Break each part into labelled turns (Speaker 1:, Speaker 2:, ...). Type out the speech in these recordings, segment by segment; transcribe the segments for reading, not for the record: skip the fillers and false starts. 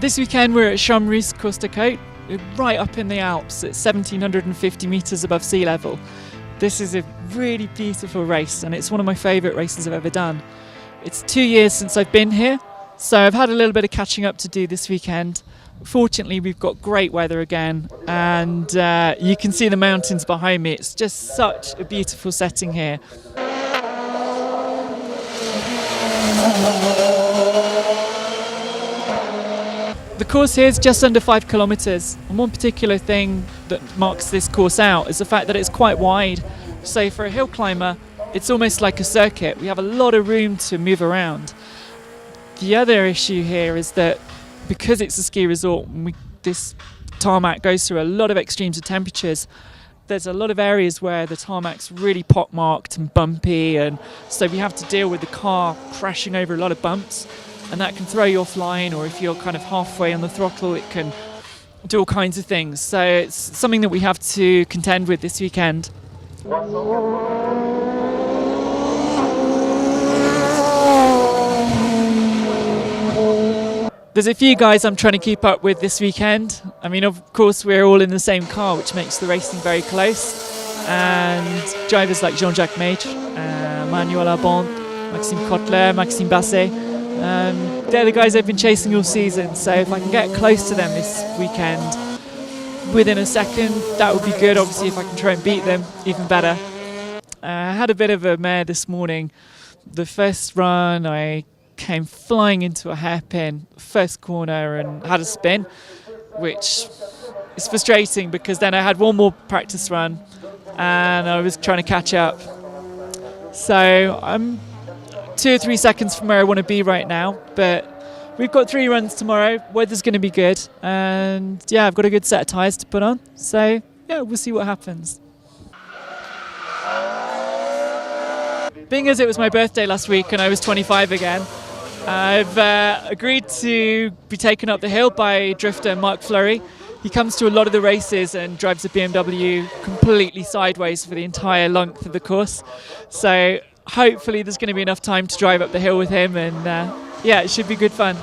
Speaker 1: This weekend we're at Chamrus Costa Côte, right up in the Alps at 1750 metres above sea level. This is a really beautiful race and it's one of my favourite races I've ever done. It's 2 years since I've been here, so I've had a little bit of catching up to do this weekend. Fortunately we've got great weather again and you can see the mountains behind me. It's just such a beautiful setting here. The course here is just under 5 kilometres, and one particular thing that marks this course out is the fact that it's quite wide. So for a hill climber, it's almost like a circuit. We have a lot of room to move around. The other issue here is that because it's a ski resort, this tarmac goes through a lot of extremes of temperatures. There's a lot of areas where the tarmac's really pockmarked and bumpy, and so we have to deal with the car crashing over a lot of bumps. And that can throw you offline, or if you're kind of halfway on the throttle, it can do all kinds of things. So it's something that we have to contend with this weekend. There's a few guys I'm trying to keep up with this weekend. I mean, of course, we're all in the same car, which makes the racing very close. And drivers like Jean-Jacques Maitre, Manuel Arbon, Maxime Kotler, Maxime Basset. They're the guys I've been chasing all season, so if I can get close to them this weekend within a second, that would be good. Obviously, if I can try and beat them, even better. I had a bit of a mare this morning. The first run, I came flying into a hairpin, first corner, and had a spin, which is frustrating because then I had one more practice run and I was trying to catch up. So I'm 2 or 3 seconds from where I want to be right now, but we've got 3 runs tomorrow. Weather's going to be good, and yeah, I've got a good set of tyres to put on, so yeah, we'll see what happens. Being as it was my birthday last week and I was 25 again, I've agreed to be taken up the hill by drifter Marc Fleury. He comes to a lot of the races and drives a BMW completely sideways for the entire length of the course, so hopefully there's going to be enough time to drive up the hill with him, and yeah, it should be good fun.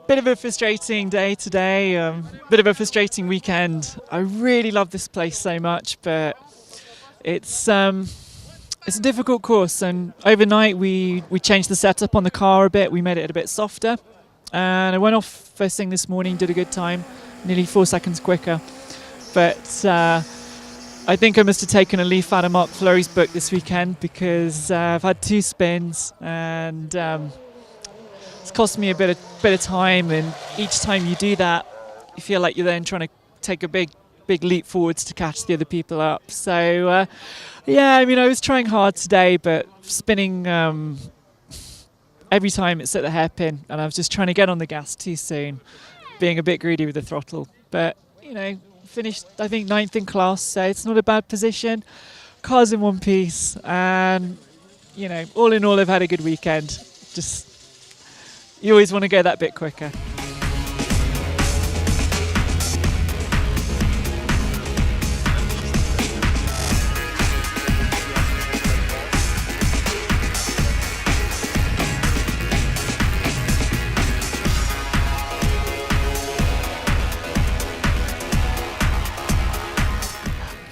Speaker 1: Bit of a frustrating day today, bit of a frustrating weekend. I really love this place so much, but it's a difficult course, and overnight we changed the setup on the car a bit. We made it a bit softer, and I went off first thing this morning, did a good time, nearly 4 seconds quicker. But I think I must have taken a leaf out of Marc Fleury's book this weekend, because I've had 2 spins and it's cost me a bit of time, and each time you do that you feel like you're then trying to take a big leap forwards to catch the other people up. So yeah, I mean, I was trying hard today, but spinning every time it's at the hairpin, and I was just trying to get on the gas too soon, being a bit greedy with the throttle. But you know, finished I think 9th in class, so it's not a bad position. Car's in one piece, and you know, all in all I've had a good weekend. Just you always want to go that bit quicker.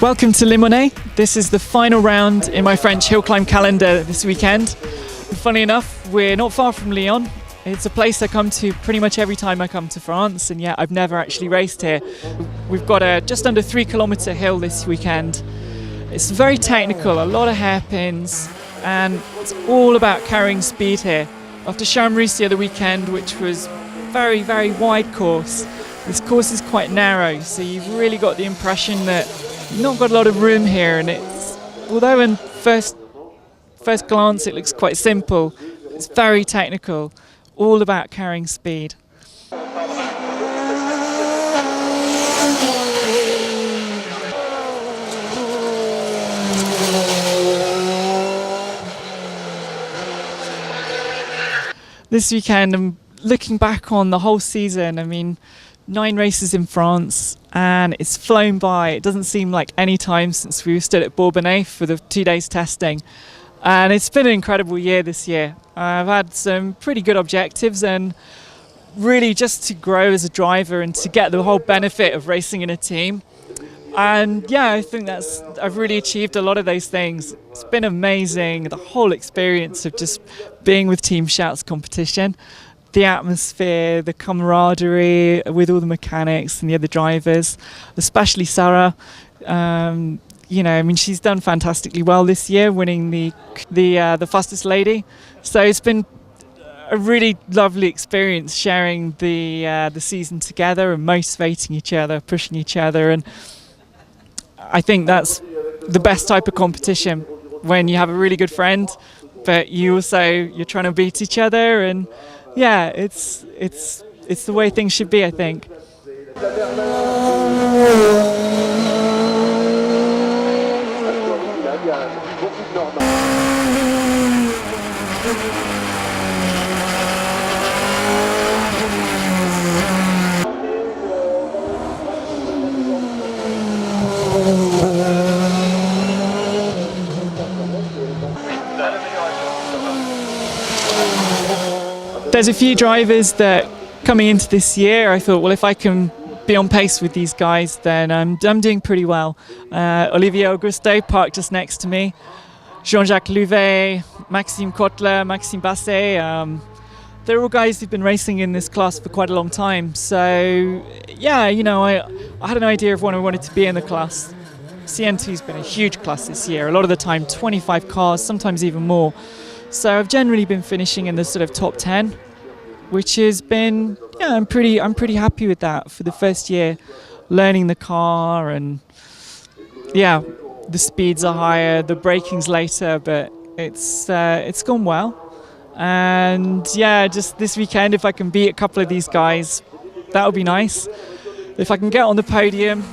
Speaker 1: Welcome to Limonest. This is the final round in my French hill climb calendar this weekend. Funny enough, we're not far from Lyon. It's a place I come to pretty much every time I come to France, and yet I've never actually raced here. We've got a just under 3 kilometre hill this weekend. It's very technical, a lot of hairpins, and it's all about carrying speed here. after Chamrus the other weekend, which was very, very wide course. This course is quite narrow, so you've really got the impression that you've not got a lot of room here, and it's, although in first glance it looks quite simple, it's very technical, all about carrying speed. This weekend, I'm looking back on the whole season. I mean, 9 races in France, and it's flown by. It doesn't seem like any time since we stood at Bourbonnais for the 2 days testing. And it's been an incredible year this year. I've had some pretty good objectives, and really just to grow as a driver and to get the whole benefit of racing in a team. And yeah, I think I've really achieved a lot of those things. It's been amazing, the whole experience of just being with Team Shout's competition, the atmosphere, the camaraderie with all the mechanics and the other drivers, especially Sarah. You know, I mean, she's done fantastically well this year, winning the fastest lady. So it's been a really lovely experience sharing the season together and motivating each other, pushing each other, and I think that's the best type of competition, when you have a really good friend, but you're trying to beat each other, and yeah, it's the way things should be, I think. There's a few drivers that coming into this year I thought, well, if I can be on pace with these guys, then I'm doing pretty well. Olivier Augusto parked just next to me, Jean-Jacques Louvet, Maxime Kotler, Maxime Basset. They're all guys who've been racing in this class for quite a long time. So yeah, you know, I had an idea of when I wanted to be in the class. CN2's been a huge class this year. A lot of the time, 25 cars, sometimes even more. So I've generally been finishing in the sort of top 10, which has been, yeah, I'm pretty happy with that for the first year, learning the car, and yeah, the speeds are higher, the braking's later, but it's gone well. And yeah, just this weekend, if I can beat a couple of these guys, that would be nice. If I can get on the podium,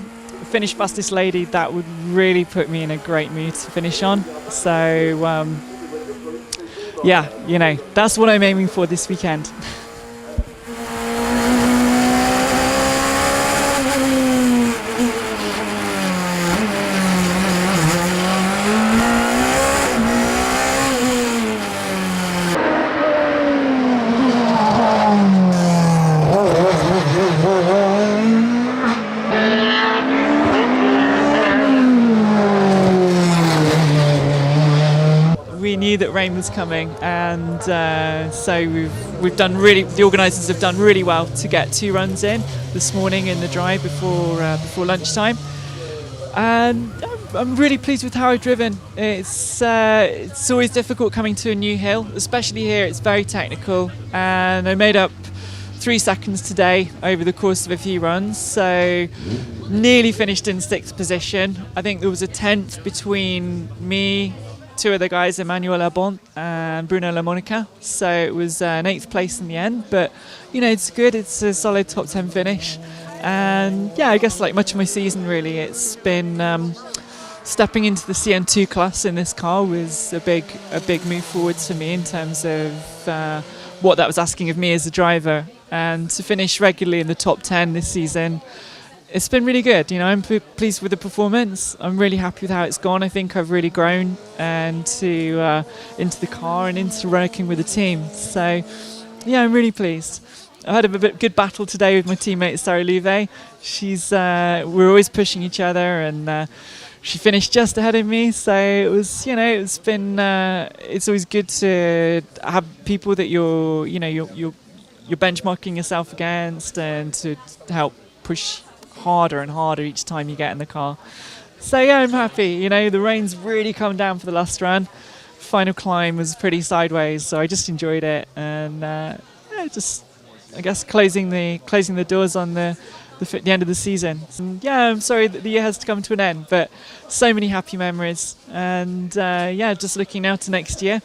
Speaker 1: finish fastest lady, that would really put me in a great mood to finish on. So yeah, you know, that's what I'm aiming for this weekend. We knew that rain was coming, and so we've done really. The organisers have done really well to get 2 runs in this morning in the dry before lunchtime, and I'm really pleased with how I've driven. It's always difficult coming to a new hill, especially here. It's very technical, and I made up 3 seconds today over the course of a few runs, so nearly finished in 6th position. I think there was a 10th between me, 2 other guys, Emmanuel Labonte and Bruno Lamonica, so it was an 8th place in the end, but you know, it's good. It's a solid top 10 finish, and yeah, I guess like much of my season really, it's been stepping into the CN2 class in this car was a big move forward to me in terms of what that was asking of me as a driver, and to finish regularly in the top 10 this season, it's been really good. You know, I'm pleased with the performance. I'm really happy with how it's gone. I think I've really grown into the car and into working with the team. So, yeah, I'm really pleased. I had a good battle today with my teammate Sarah Louvet. We're always pushing each other, and she finished just ahead of me. So it was, you know, it's always good to have people that you're benchmarking yourself against, and to help push harder and harder each time you get in the car. So yeah, I'm happy. You know, the rain's really come down for the last run. final climb was pretty sideways, so I just enjoyed it, and just I guess closing the doors on the end of the season. And yeah, I'm sorry that the year has to come to an end, but so many happy memories, and just looking now to next year.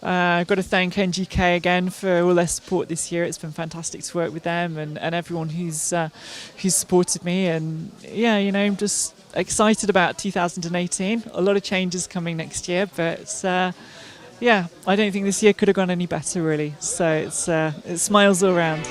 Speaker 1: I've got to thank NGK again for all their support this year. It's been fantastic to work with them and everyone who's supported me. And I'm just excited about 2018. A lot of changes coming next year, but I don't think this year could have gone any better, really. So it's smiles all around.